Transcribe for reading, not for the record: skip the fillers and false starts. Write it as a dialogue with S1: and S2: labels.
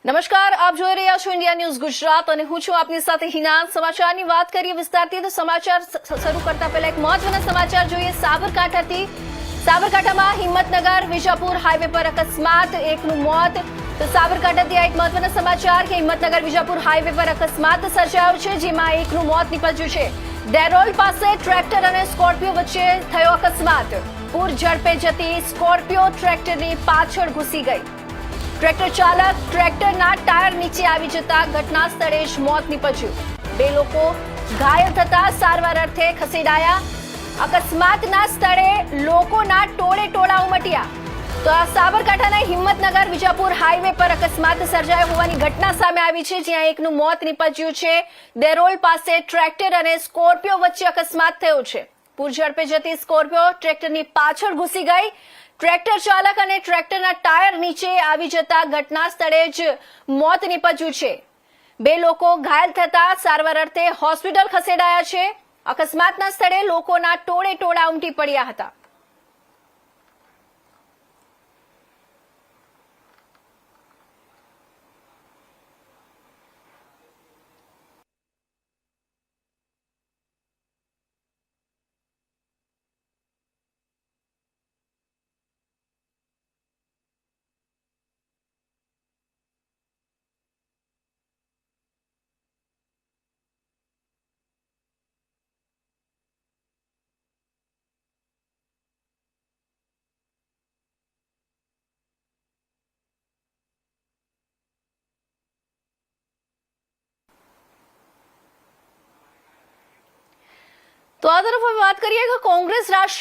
S1: નમસ્કાર, આપ જોઈ રહ્યા છો ઇન્ડિયા ન્યૂઝ ગુજરાત અને હું છું આપની સાથે હિના। સમાચારની વાત કરીએ વિસ્તારથી તો સમાચાર શરૂ કરતા પહેલા એક મહત્વના સમાચાર જોઈએ સાબરકાંઠાથી। સાબરકાંઠામાં હિંમતનગર વિજાપુર હાઈવે પર અકસ્માત, એકનું મોત। તો સાબરકાંઠાથી આ એક મહત્વના સમાચાર કે હિંમતનગર વિજાપુર હાઈવે પર અકસ્માત સર્જાયો છે, જેમાં એકનું મોત નીપજ્યું છે। ડેરોલ પાસે ટ્રેક્ટર અને સ્કોર્પિયો વચ્ચે થયો અકસ્માત। પૂર ઝડપે જતી સ્કોર્પિયો ટ્રેક્ટરની પાછળ ઘૂસી ગઈ। ટ્રેક્ટર ચાલક ટ્રેક્ટરના ટાયર નીચે આવી જતા ઘટના સ્થળે જ મોત નીપજ્યું। બે લોકો ઘાયલ થતા સારવાર અર્થે ખસેડાયા। અકસ્માતના સ્થળે લોકોના ટોળે ટોળા ઉમટ્યા। તો આ સાબરકાંઠાના હિંમતનગર વિજાપુર હાઈવે પર અકસ્માત સર્જાયો હોવાની ઘટના સામે આવી છે, જ્યાં એકનું મોત નીપજ્યું છે। ડેરોલ પાસે ટ્રેક્ટર અને સ્કોર્પિયો વચ્ચે અકસ્માત થયો છે। પૂર ઝડપે જતી સ્કોર્પિયો ટ્રેક્ટરની પાછળ ઘૂસી ગઈ। ટ્રેક્ટર ચાલક અને ટ્રેક્ટરના ટાયર નીચે આવી જતા ઘટના સ્થળે જ મોત નીપજ્યું છે। બે લોકો ઘાયલ થતા સારવાર અર્થે હોસ્પિટલ ખસેડાયા છે। અકસ્માતના સ્થળે લોકોના ટોળે ટોળા ઉમટી પડ્યા હતા। તો આ તરફ હવે વાત કરીએ કે કોંગ્રેસ રાષ્ટ્રીય